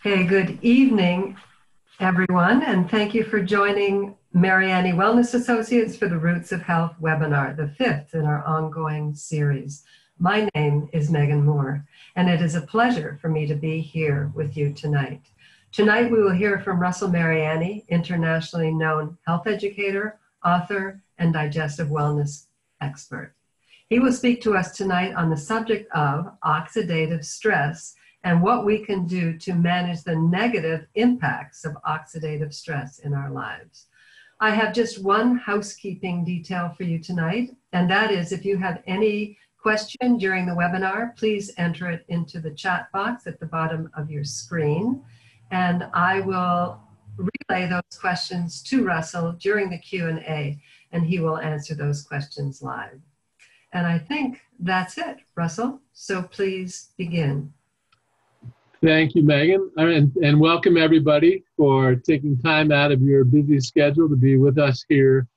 Okay, good evening, everyone, and thank you for joining Mariani Wellness Associates for the Roots of Health webinar, the fifth in our ongoing series. My name is Megan Moore, and it is a pleasure for me to be here with you tonight. Tonight, we will hear from Russell Mariani, internationally known health educator, author, and digestive wellness expert. He will speak to us tonight on the subject of oxidative stress and what we can do to manage the negative impacts of oxidative stress in our lives. I have just one housekeeping detail for you tonight, and that is if you have any question during the webinar, please enter it into the chat box at the bottom of your screen, and I will relay those questions to Russell during the Q&A, and he will answer those questions live. And I think that's it, Russell, so please begin. Thank you, Megan, and welcome everybody for taking time out of your busy schedule to be with us here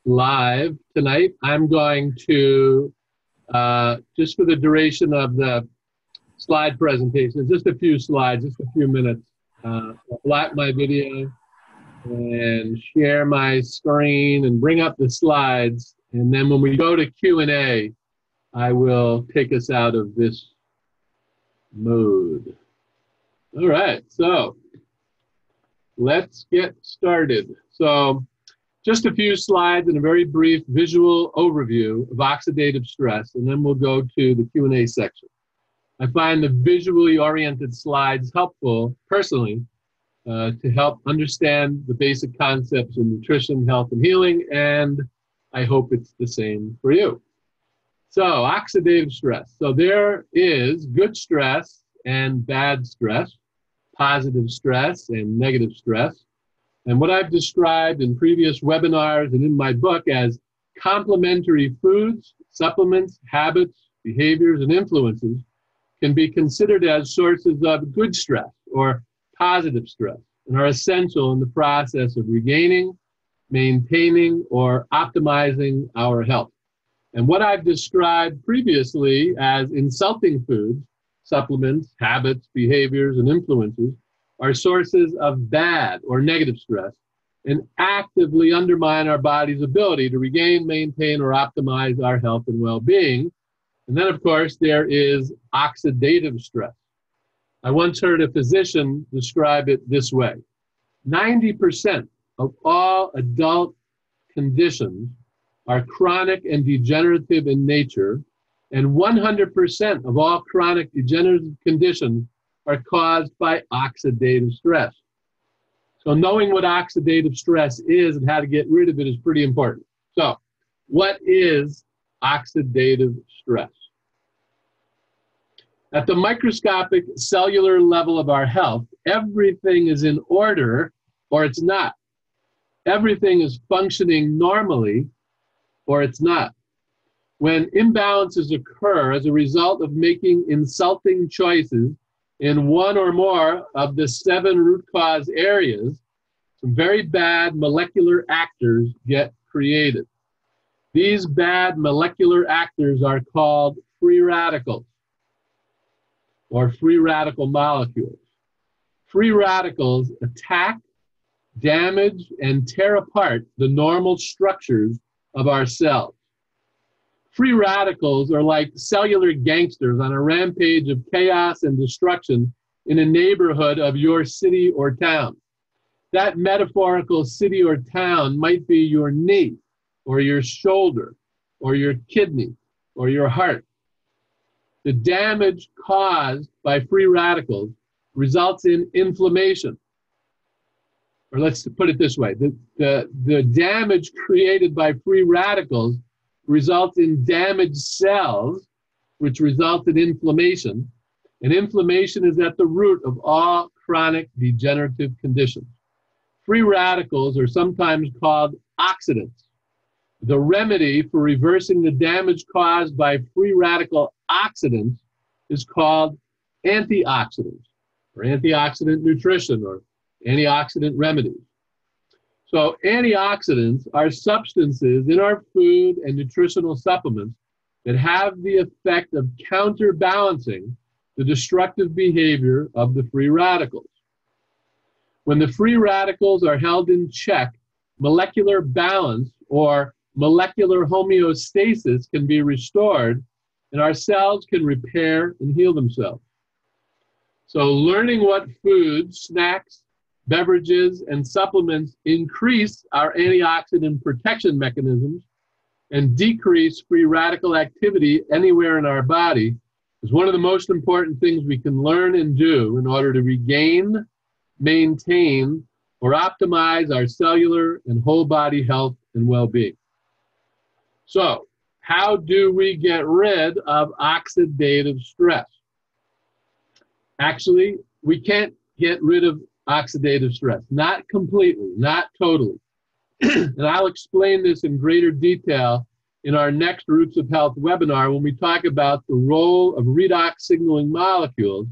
live tonight. I'm going to, just for the duration of the slide presentation, just a few slides, just a few minutes, black my video and share my screen and bring up the slides. And then when we go to Q&A, I will take us out of this mode. All right, so let's get started. So just a few slides and a very brief visual overview of oxidative stress, and then we'll go to the Q&A section. I find the visually oriented slides helpful, personally, to help understand the basic concepts in nutrition, health, and healing, and I hope it's the same for you. So oxidative stress. So there is good stress and bad stress, positive stress and negative stress. And what I've described in previous webinars and in my book as complementary foods, supplements, habits, behaviors, and influences can be considered as sources of good stress or positive stress and are essential in the process of regaining, maintaining, or optimizing our health. And what I've described previously as insulting foods, supplements, habits, behaviors, and influences are sources of bad or negative stress and actively undermine our body's ability to regain, maintain, or optimize our health and well-being. And then, of course, there is oxidative stress. I once heard a physician describe it this way. 90% of all adult conditions are chronic and degenerative in nature, and 100% of all chronic degenerative conditions are caused by oxidative stress. So knowing what oxidative stress is and how to get rid of it is pretty important. So what is oxidative stress? At the microscopic cellular level of our health, everything is in order or it's not. Everything is functioning normally or it's not. When imbalances occur as a result of making insulting choices in one or more of the 7 root cause areas, some very bad molecular actors get created. These bad molecular actors are called free radicals or free radical molecules. Free radicals attack, damage, and tear apart the normal structures of our cells. Free radicals are like cellular gangsters on a rampage of chaos and destruction in a neighborhood of your city or town. That metaphorical city or town might be your knee, or your shoulder, or your kidney, or your heart. The damage caused by free radicals results in inflammation. Or let's put it this way, the damage created by free radicals results in damaged cells, which result in inflammation. And inflammation is at the root of all chronic degenerative conditions. Free radicals are sometimes called oxidants. The remedy for reversing the damage caused by free radical oxidants is called antioxidants, or antioxidant nutrition, or antioxidant remedies. So antioxidants are substances in our food and nutritional supplements that have the effect of counterbalancing the destructive behavior of the free radicals. When the free radicals are held in check, molecular balance or molecular homeostasis can be restored, and our cells can repair and heal themselves. So learning what foods, snacks, beverages, and supplements increase our antioxidant protection mechanisms and decrease free radical activity anywhere in our body is one of the most important things we can learn and do in order to regain, maintain, or optimize our cellular and whole body health and well-being. So, how do we get rid of oxidative stress? Actually, we can't get rid of oxidative stress. Not completely, not totally. And I'll explain this in greater detail in our next Roots of Health webinar when we talk about the role of redox signaling molecules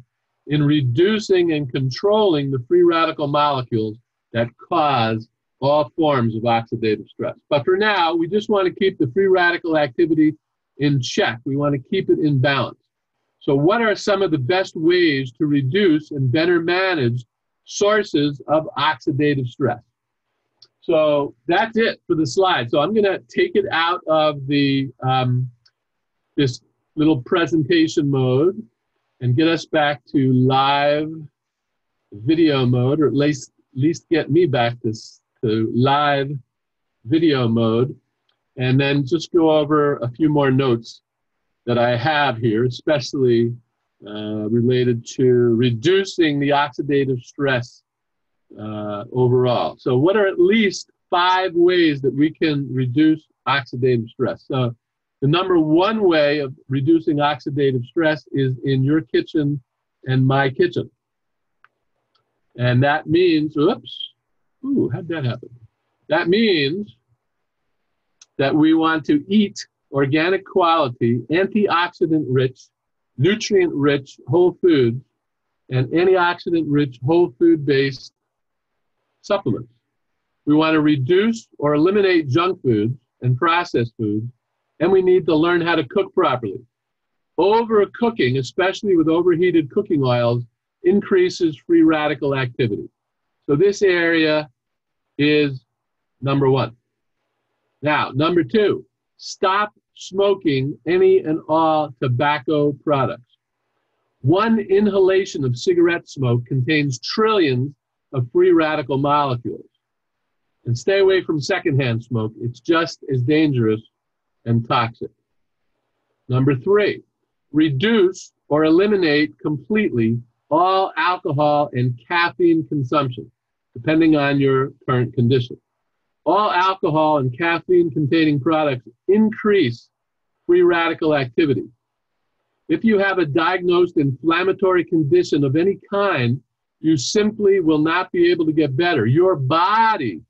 in reducing and controlling the free radical molecules that cause all forms of oxidative stress. But for now, we just want to keep the free radical activity in check. We want to keep it in balance. So what are some of the best ways to reduce and better manage sources of oxidative stress? So that's it for the slide. So I'm going to take it out of the this little presentation mode and get us back to live video mode, or at least get me back to live video mode, and then just go over a few more notes that I have here, especially related to reducing the oxidative stress overall. So what are at least 5 ways that we can reduce oxidative stress? So the number one way of reducing oxidative stress is in your kitchen and my kitchen. And that means, how'd that happen? That means that we want to eat organic quality, antioxidant-rich, nutrient-rich whole foods and antioxidant-rich whole food-based supplements. We want to reduce or eliminate junk foods and processed foods, and we need to learn how to cook properly. Overcooking, especially with overheated cooking oils, increases free radical activity. So this area is number one. Now, number 2, stop smoking any and all tobacco products. One inhalation of cigarette smoke contains trillions of free radical molecules. And stay away from secondhand smoke. It's just as dangerous and toxic. Number 3, reduce or eliminate completely all alcohol and caffeine consumption, depending on your current condition. All alcohol and caffeine-containing products increase free radical activity. If you have a diagnosed inflammatory condition of any kind, you simply will not be able to get better. Your body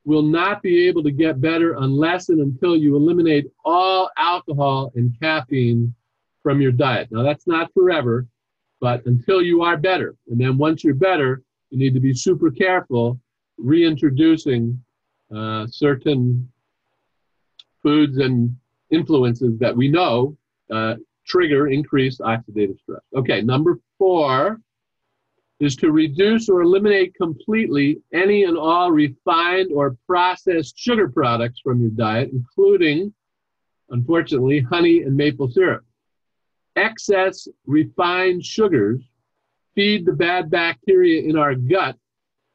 will not be able to get better unless and until you eliminate all alcohol and caffeine from your diet. Now, that's not forever, but until you are better. And then once you're better, you need to be super careful reintroducing certain foods and influences that we know trigger increased oxidative stress. Okay, number 4 is to reduce or eliminate completely any and all refined or processed sugar products from your diet, including, unfortunately, honey and maple syrup. Excess refined sugars feed the bad bacteria in our gut,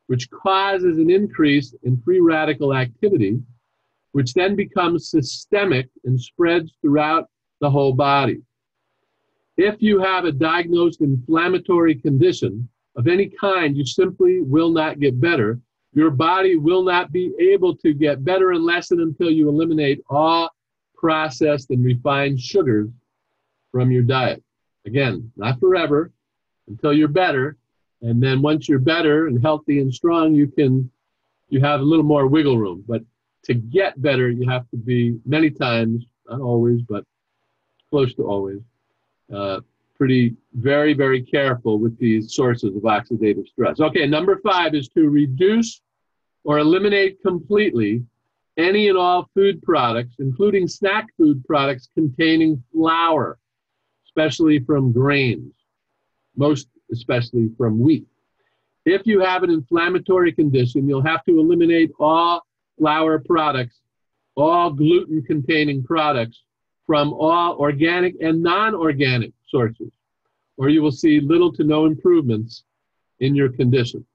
which causes an increase in free radical activity, which then becomes systemic and spreads throughout the whole body. If you have a diagnosed inflammatory condition of any kind, you simply will not get better. Your body will not be able to get better unless and until you eliminate all processed and refined sugars from your diet. Again, not forever, until you're better. And then once you're better and healthy and strong, you have a little more wiggle room. But to get better, you have to be many times, not always, but close to always, very, very careful with these sources of oxidative stress. Okay, number 5 is to reduce or eliminate completely any and all food products, including snack food products containing flour, especially from grains, most especially from wheat. if you have an inflammatory condition, you'll have to eliminate all flour products, all gluten-containing products from all organic and non-organic sources, or you will see little to no improvements in your condition.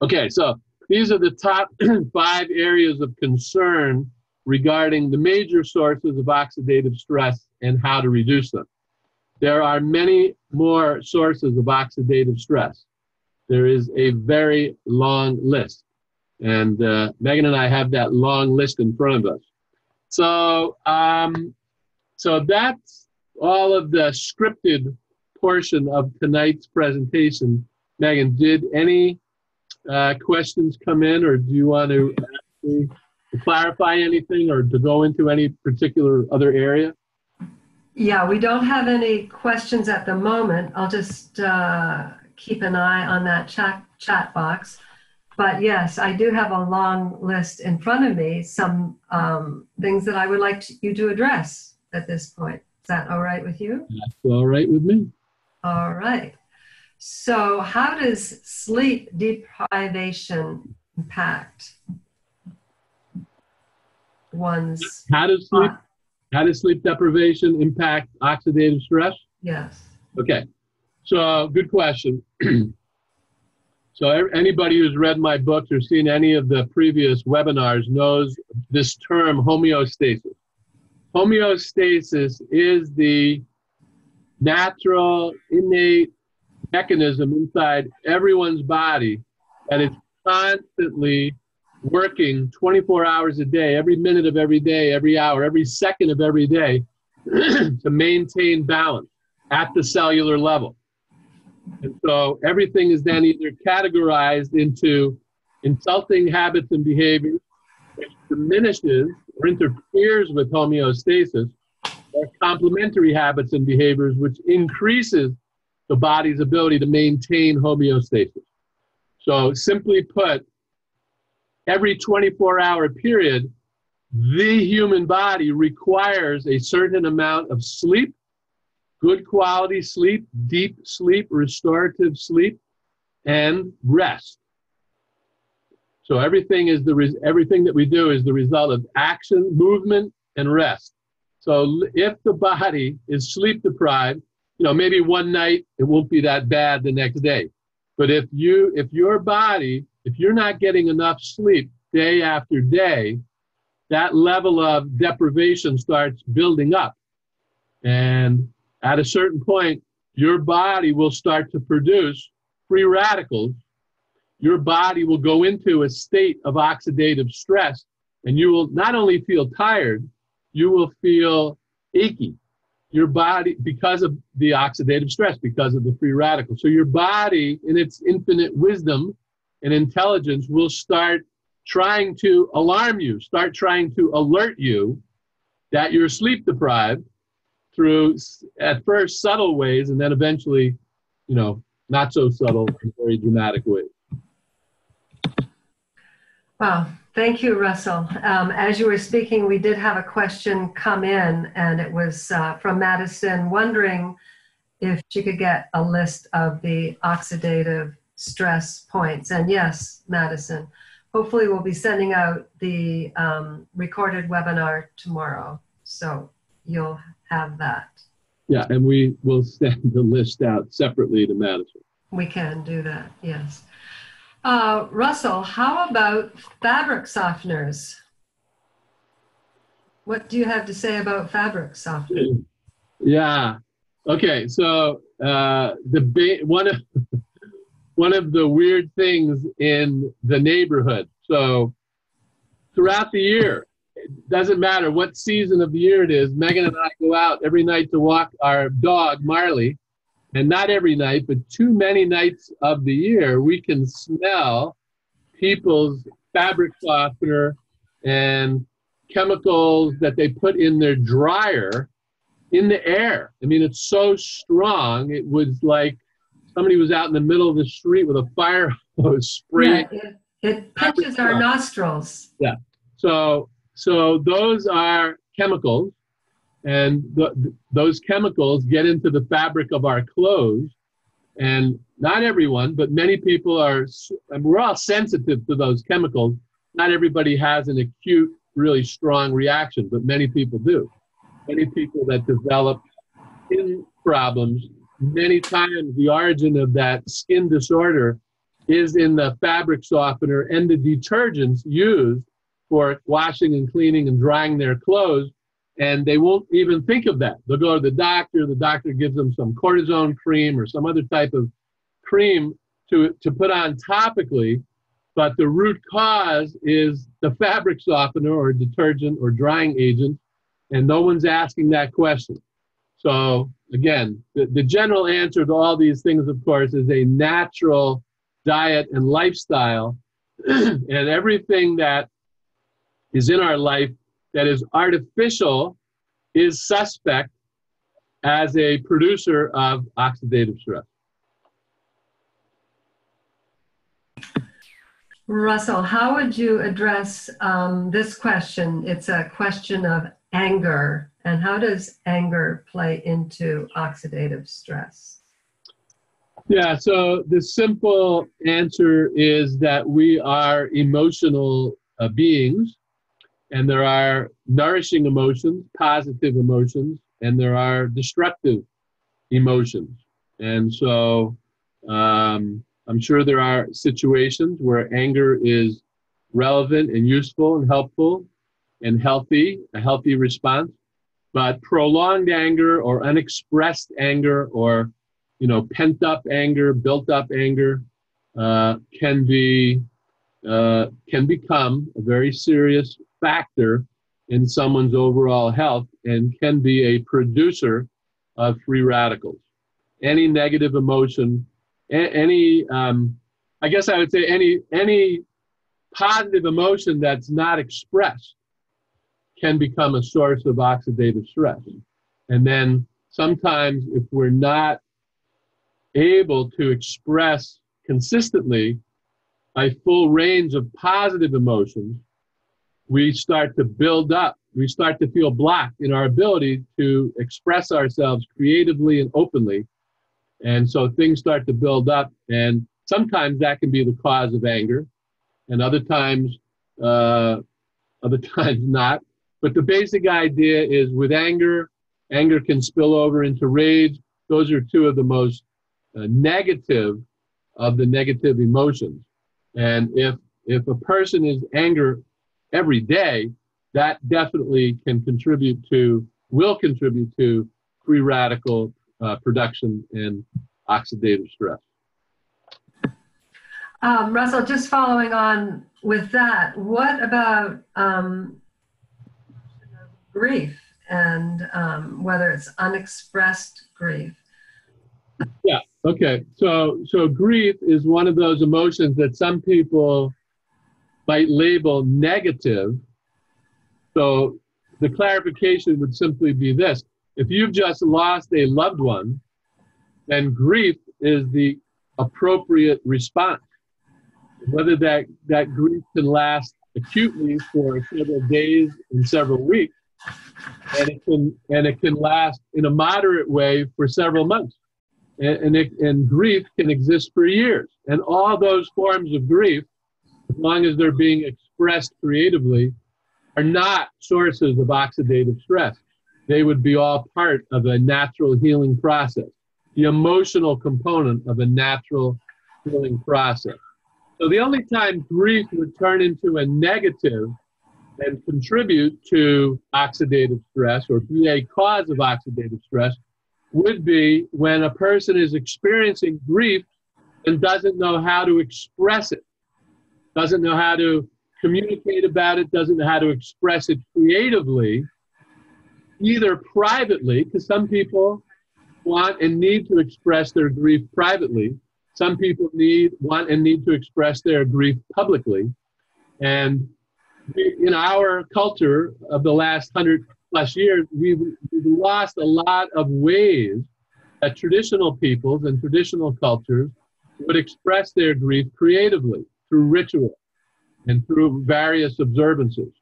Okay, so these are the top 5 areas of concern regarding the major sources of oxidative stress and how to reduce them. There are many more sources of oxidative stress. There is a very long list. And Megan and I have that long list in front of us. So, so that's all of the scripted portion of tonight's presentation. Megan, did any questions come in, or do you want to clarify anything or to go into any particular other area? Yeah, we don't have any questions at the moment. I'll just keep an eye on that chat box. But yes, I do have a long list in front of me, some things that I would like you to address at this point. Is that all right with you? That's all right with me. All right. So how does sleep deprivation impact one's... How does sleep deprivation impact oxidative stress? Yes. Okay, so good question. So anybody who's read my books or seen any of the previous webinars knows this term homeostasis. Homeostasis is the natural, innate mechanism inside everyone's body that is constantly working 24 hours a day, every minute of every day, every hour, every second of every day to maintain balance at the cellular level. And so everything is then either categorized into insulting habits and behaviors, which diminishes or interferes with homeostasis, or complementary habits and behaviors, which increases the body's ability to maintain homeostasis. So simply put, every 24-hour period, the human body requires a certain amount of sleep, good quality sleep, deep sleep, restorative sleep, and rest. So everything that we do is the result of action, movement, and rest. So if the body is sleep deprived, maybe one night it won't be that bad the next day. But if you're not getting enough sleep day after day, that level of deprivation starts building up. And at a certain point, your body will start to produce free radicals. Your body will go into a state of oxidative stress, and you will not only feel tired, you will feel achy. Your body, because of the oxidative stress, because of the free radicals. So your body, in its infinite wisdom and intelligence, will start trying to alarm you, start trying to alert you that you're sleep deprived through, at first, subtle ways, and then eventually, not so subtle and very dramatic ways. Wow. Thank you, Russell. As you were speaking, we did have a question come in, and it was from Madison, wondering if she could get a list of the oxidative stress points. And yes, Madison, hopefully we'll be sending out the recorded webinar tomorrow. So you'll have that. Yeah, and we will send the list out separately to Madison. We can do that, yes. Russell, how about fabric softeners? What do you have to say about fabric softeners? Yeah. Okay. So one of the weird things in the neighborhood. So throughout the year, it doesn't matter what season of the year it is. Megan and I go out every night to walk our dog Marley. And not every night, but too many nights of the year, we can smell people's fabric softener and chemicals that they put in their dryer in the air. I mean, it's so strong. It was like somebody was out in the middle of the street with a fire hose spraying. Yeah, it pinches our nostrils. Yeah. So those are chemicals. And those chemicals get into the fabric of our clothes, And not everyone, but many people are, and we're all sensitive to those chemicals. Not everybody has an acute, really strong reaction, but many people do. Many people that develop skin problems, many times the origin of that skin disorder is in the fabric softener and the detergents used for washing and cleaning and drying their clothes. And they won't even think of that. They'll go to the doctor gives them some cortisone cream or some other type of cream to put on topically, but the root cause is the fabric softener or detergent or drying agent, and no one's asking that question. So again, the general answer to all these things, of course, is a natural diet and lifestyle, and everything that is in our life that is artificial is suspect as a producer of oxidative stress. Russell, how would you address this question? It's a question of anger, and how does anger play into oxidative stress? Yeah, so the simple answer is that we are emotional beings, and there are nourishing emotions, positive emotions, and there are destructive emotions. And so I'm sure there are situations where anger is relevant and useful and helpful and healthy, a healthy response. But prolonged anger or unexpressed anger or pent up anger, built up anger can become a very serious factor in someone's overall health and can be a producer of free radicals. Any negative emotion, I guess I would say any positive emotion that's not expressed can become a source of oxidative stress. And then sometimes if we're not able to express consistently a full range of positive emotions, we start to build up, we start to feel blocked in our ability to express ourselves creatively and openly. And so things start to build up, and sometimes that can be the cause of anger, and other times not. But the basic idea is with anger can spill over into rage. Those are two of the most negative of the negative emotions. And if a person is angry every day, that definitely will contribute to free radical production and oxidative stress. Russell, just following on with that, what about grief and whether it's unexpressed grief? Yeah, okay. So grief is one of those emotions that some people might label negative. So the clarification would simply be this. If you've just lost a loved one, then grief is the appropriate response. Whether that grief can last acutely for several days and several weeks, and it can last in a moderate way for several months. And grief can exist for years. And all those forms of grief, as long as they're being expressed creatively, are not sources of oxidative stress. They would be all part of a natural healing process, the emotional component of a natural healing process. So the only time grief would turn into a negative and contribute to oxidative stress or be a cause of oxidative stress would be when a person is experiencing grief and doesn't know how to express it, doesn't know how to communicate about it, doesn't know how to express it creatively, either privately, because some people want and need to express their grief privately. Some people want and need to express their grief publicly. And in our culture of the last 100+ years, we've lost a lot of ways that traditional peoples and traditional cultures would express their grief creatively through ritual and through various observances.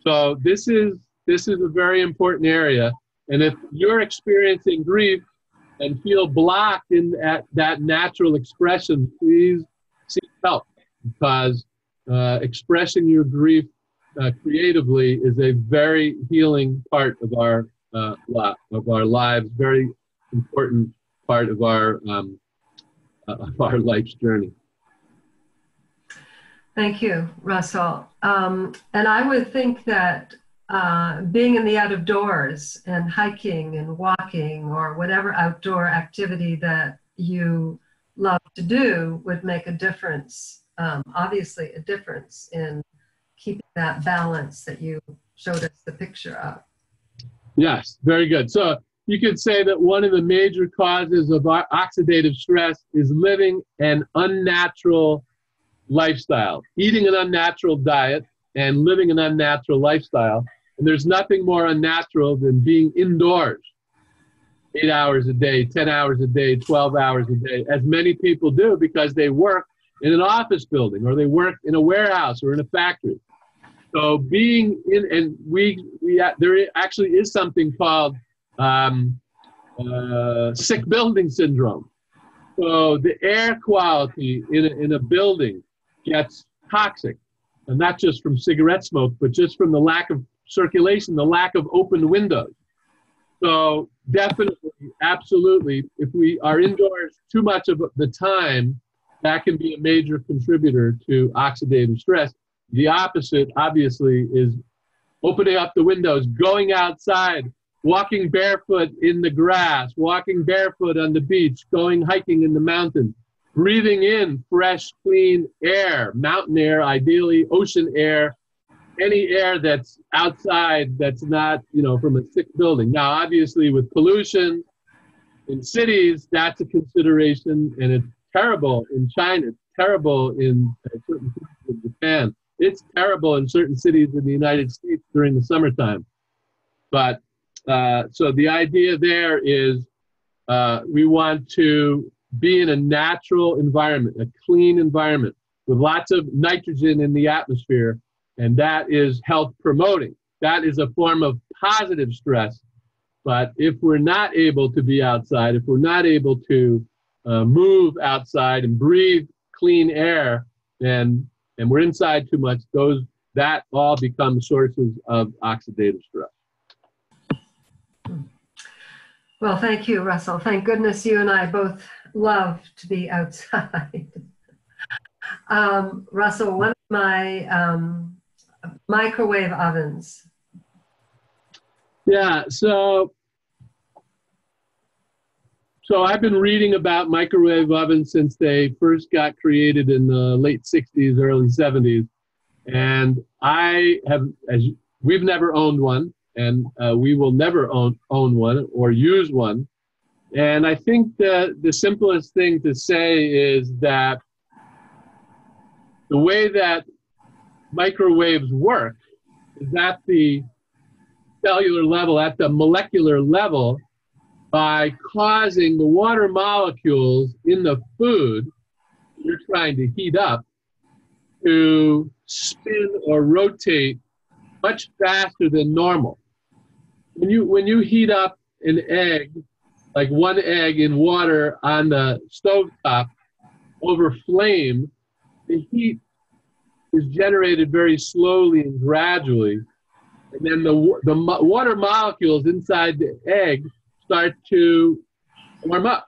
So this is a very important area. And if you're experiencing grief and feel blocked in that natural expression, please seek help, because expressing your grief creatively is a very healing part of our lives, very important part of our life's journey. Thank you, Russell. And I would think that being in the out of doors and hiking and walking or whatever outdoor activity that you love to do would make a difference, obviously a difference in keeping that balance that you showed us the picture of. Yes, very good. So you could say that one of the major causes of oxidative stress is living an unnatural lifestyle, eating an unnatural diet and living an unnatural lifestyle. And there's nothing more unnatural than being indoors 8 hours a day, 10 hours a day, 12 hours a day, as many people do because they work in an office building or they work in a warehouse or in a factory. So being in, and there actually is something called sick building syndrome. So the air quality in a building gets toxic, and not just from cigarette smoke, but just from the lack of circulation, the lack of open windows. So definitely, absolutely, if we are indoors too much of the time, that can be a major contributor to oxidative stress. The opposite, obviously, is opening up the windows, going outside, walking barefoot in the grass, walking barefoot on the beach, going hiking in the mountains, breathing in fresh, clean air, mountain air, ideally ocean air, any air that's outside that's not, from a sick building. Now, obviously, with pollution in cities, that's a consideration, and it's terrible in China. It's terrible in certain cities of Japan. It's terrible in certain cities in the United States during the summertime. But so the idea there is we want to be in a natural environment, a clean environment with lots of nitrogen in the atmosphere, and that is health promoting. That is a form of positive stress. But if we're not able to be outside, if we're not able to move outside and breathe clean air, and we're inside too much, that all becomes sources of oxidative stress. Well, thank you, Russell. Thank goodness you and I both love to be outside. Russell, one of my microwave ovens. Yeah, so I've been reading about microwave ovens since they first got created in the late 60s, early 70s. And we've never owned one, and we will never own one or use one. And I think the simplest thing to say is that the way that microwaves work is at the cellular level, at the molecular level, by causing the water molecules in the food you're trying to heat up to spin or rotate much faster than normal. When you heat up an egg, like one egg in water on the stovetop over flame, the heat is generated very slowly and gradually. And then the water molecules inside the egg start to warm up,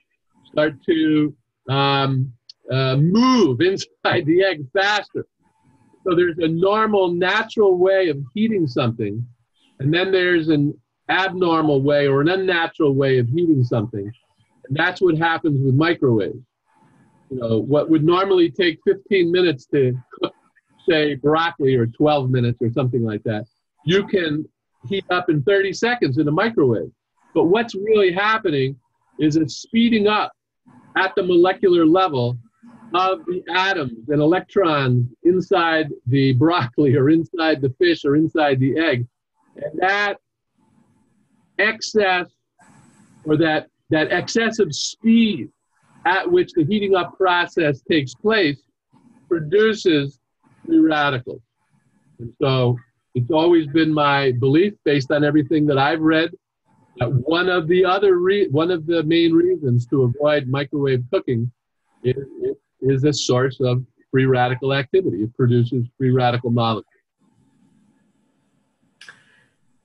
start to move inside the egg faster. So there's a normal, natural way of heating something, and then there's an abnormal way or an unnatural way of heating something. And that's what happens with microwaves. What would normally take 15 minutes to cook, say, broccoli, or 12 minutes or something like that, you can heat up in 30 seconds in a microwave. But what's really happening is it's speeding up at the molecular level of the atoms and electrons inside the broccoli or inside the fish or inside the egg. And that excess, or that excessive speed at which the heating up process takes place, produces free radicals. And so it's always been my belief, based on everything that I've read, One of the main reasons to avoid microwave cooking is a source of free radical activity. It produces free radical molecules.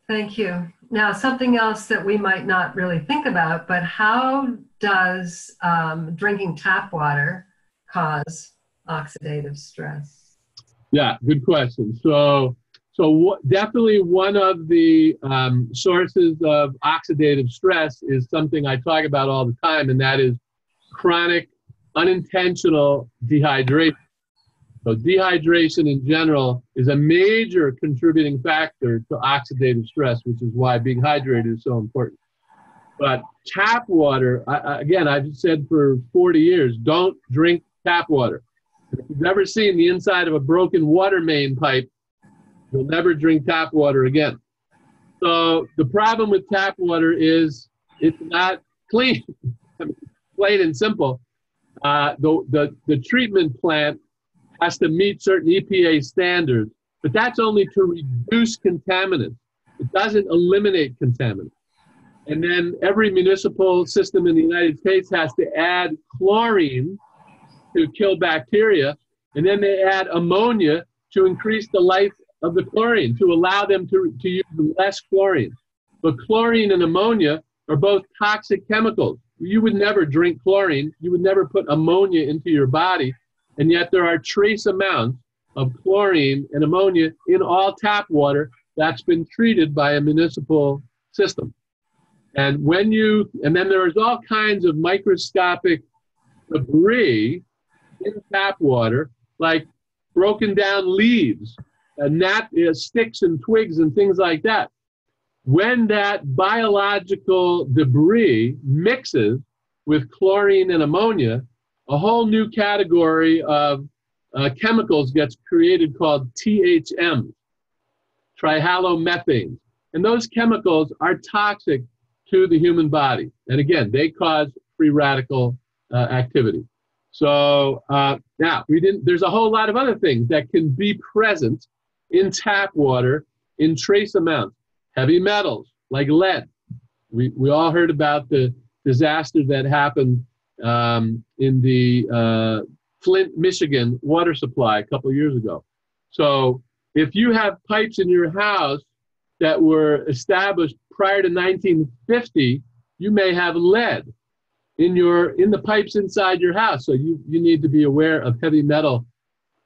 Thank you. Now, something else that we might not really think about, but how does drinking tap water cause oxidative stress? Yeah, good question. So definitely one of the sources of oxidative stress is something I talk about all the time, and that is chronic, unintentional dehydration. So dehydration in general is a major contributing factor to oxidative stress, which is why being hydrated is so important. But tap water, again, I've said for 40 years, don't drink tap water. If you've ever seen the inside of a broken water main pipe, you'll never drink tap water again. So the problem with tap water is it's not clean. I mean, plain and simple. The treatment plant has to meet certain EPA standards, but that's only to reduce contaminants. It doesn't eliminate contaminants. And then every municipal system in the United States has to add chlorine to kill bacteria, and then they add ammonia to increase the life of the chlorine, to allow them to use less chlorine. But chlorine and ammonia are both toxic chemicals. You would never drink chlorine. You would never put ammonia into your body. And yet there are trace amounts of chlorine and ammonia in all tap water that's been treated by a municipal system. And then there's all kinds of microscopic debris in tap water, like broken down leaves, sticks and twigs and things like that. When that biological debris mixes with chlorine and ammonia, a whole new category of chemicals gets created called THM, trihalomethane. And those chemicals are toxic to the human body. And again, they cause free radical activity. So now, there's a whole lot of other things that can be present in tap water in trace amounts. Heavy metals, like lead. We all heard about the disaster that happened in the Flint, Michigan water supply a couple of years ago. So if you have pipes in your house that were established prior to 1950, you may have lead in the pipes inside your house. So you need to be aware of heavy metal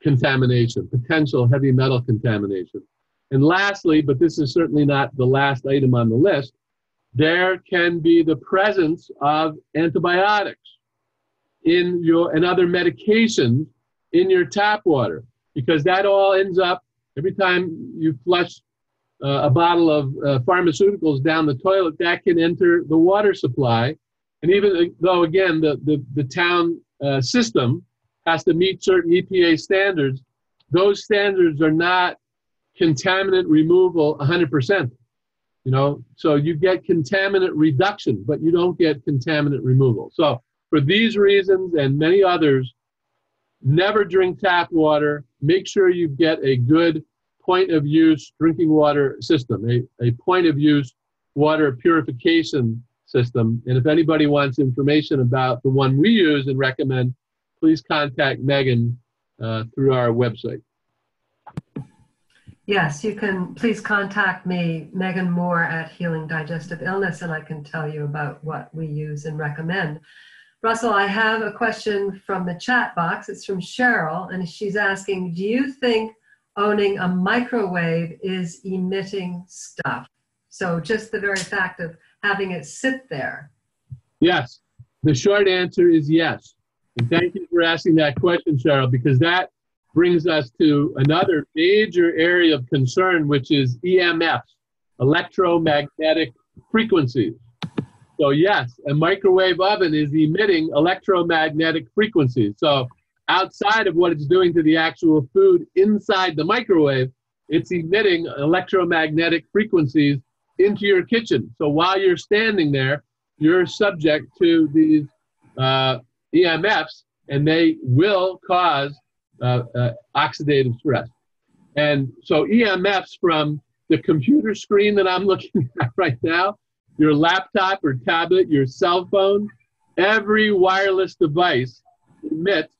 contamination, potential heavy metal contamination. And lastly, but this is certainly not the last item on the list, there can be the presence of antibiotics and other medications in your tap water, because that all ends up, every time you flush a bottle of pharmaceuticals down the toilet, that can enter the water supply. And even though, again, the town system has to meet certain EPA standards, those standards are not contaminant removal 100%. So you get contaminant reduction, but you don't get contaminant removal. So for these reasons and many others, never drink tap water. Make sure you get a good point of use drinking water system, a point of use water purification system. And if anybody wants information about the one we use and recommend, please contact Megan through our website. Yes, you can. Please contact me, Megan Moore at Healing Digestive Illness, and I can tell you about what we use and recommend. Russell, I have a question from the chat box. It's from Cheryl, and she's asking, do you think owning a microwave is emitting stuff? So just the very fact of having it sit there. Yes, the short answer is yes. And thank you for asking that question, Cheryl, because that brings us to another major area of concern, which is EMFs, electromagnetic frequencies. So yes, a microwave oven is emitting electromagnetic frequencies. So outside of what it's doing to the actual food inside the microwave, it's emitting electromagnetic frequencies into your kitchen. So while you're standing there, you're subject to these EMFs, and they will cause oxidative stress. And so EMFs from the computer screen that I'm looking at right now, your laptop or tablet, your cell phone, every wireless device emits,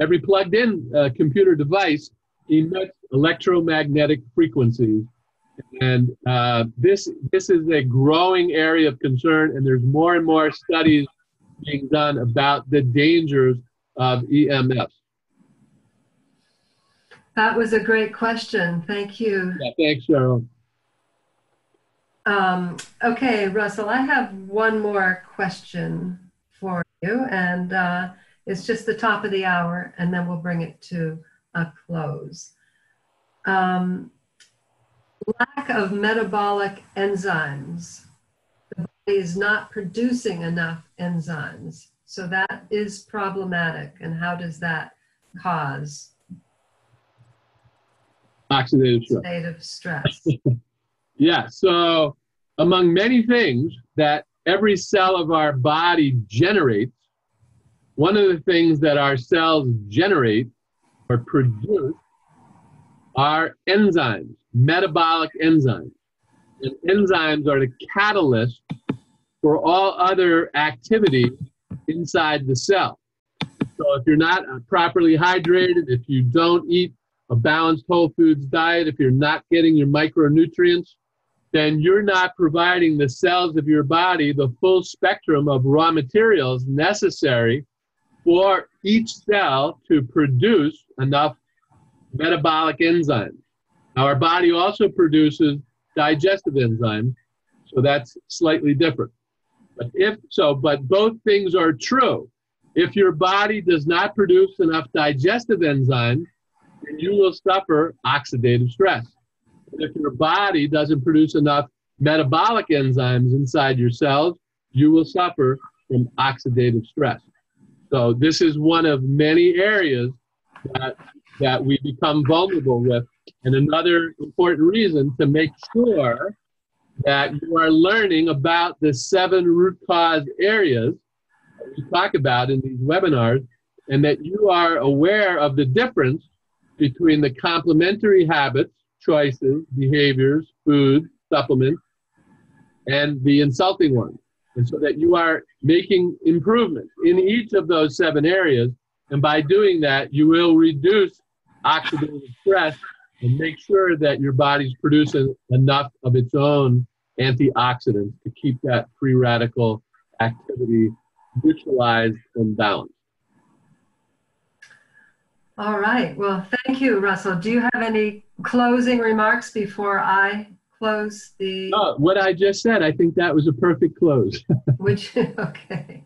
every plugged-in computer device emits electromagnetic frequencies. And this is a growing area of concern, and there's more and more studies being done about the dangers of EMFs. That was a great question. Thank you. Yeah, thanks, Cheryl. Okay, Russell, I have one more question for you, and it's just the top of the hour, and then we'll bring it to a close. Lack of metabolic enzymes. The body is not producing enough enzymes, so that is problematic. And how does that cause Oxidative stress? Yeah, so among many things that every cell of our body generates, one of the things that our cells generate or produce are enzymes, metabolic enzymes. And enzymes are the catalyst for all other activity inside the cell. So if you're not properly hydrated, if you don't eat a balanced whole foods diet, if you're not getting your micronutrients, then you're not providing the cells of your body the full spectrum of raw materials necessary for each cell to produce enough metabolic enzymes. Now, our body also produces digestive enzymes, so that's slightly different. But both things are true. If your body does not produce enough digestive enzymes, then you will suffer oxidative stress. If your body doesn't produce enough metabolic enzymes inside your cells, you will suffer from oxidative stress. So this is one of many areas that we become vulnerable with. And another important reason to make sure that you are learning about the 7 root cause areas that we talk about in these webinars, and that you are aware of the difference between the complementary habits, choices, behaviors, food, supplements, and the insulting ones. And so that you are making improvements in each of those 7 areas. And by doing that, you will reduce oxidative stress and make sure that your body's producing enough of its own antioxidants to keep that free radical activity neutralized and balanced. All right. Well, thank you, Russell. Do you have any closing remarks before I close the... Oh, what I just said, I think that was a perfect close. Okay.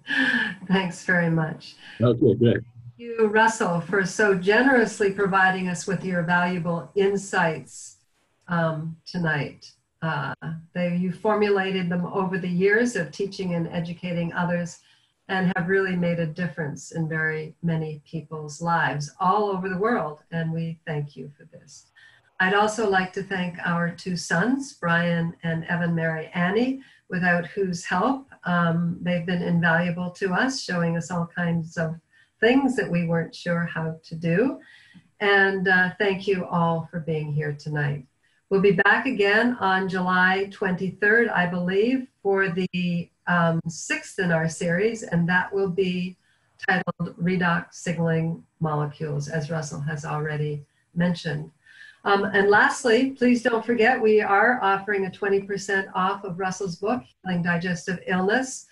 Thanks very much. Okay, great. Thank you, Russell, for so generously providing us with your valuable insights tonight. You formulated them over the years of teaching and educating others, and have really made a difference in very many people's lives all over the world, and we thank you for this. I'd also like to thank our 2 sons, Brian and Evan Mariani, without whose help they've been invaluable to us, showing us all kinds of things that we weren't sure how to do. And thank you all for being here tonight. We'll be back again on July 23rd, I believe, for the 6th in our series, and that will be titled Redox Signaling Molecules, as Russell has already mentioned. And lastly, please don't forget, we are offering a 20% off of Russell's book, Healing Digestive Illness.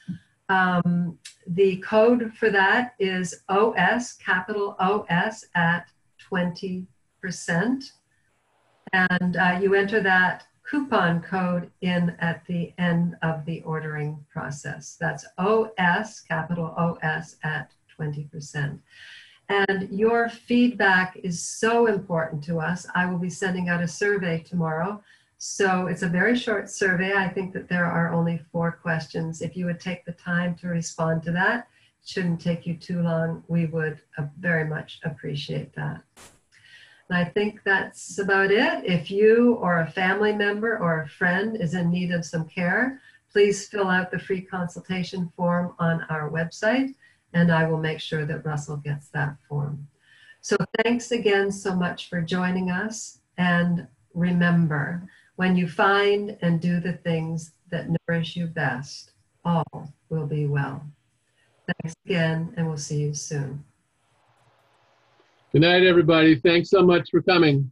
The code for that is OS, capital OS, at 20%. And you enter that coupon code in at the end of the ordering process. That's OS, capital OS, at 20%. And your feedback is so important to us. I will be sending out a survey tomorrow. So it's a very short survey. I think that there are only 4 questions. If you would take the time to respond to that, it shouldn't take you too long. We would very much appreciate that. And I think that's about it. If you or a family member or a friend is in need of some care, please fill out the free consultation form on our website, and I will make sure that Russell gets that form. So thanks again so much for joining us. And remember, when you find and do the things that nourish you best, all will be well. Thanks again, and we'll see you soon. Good night, everybody. Thanks so much for coming.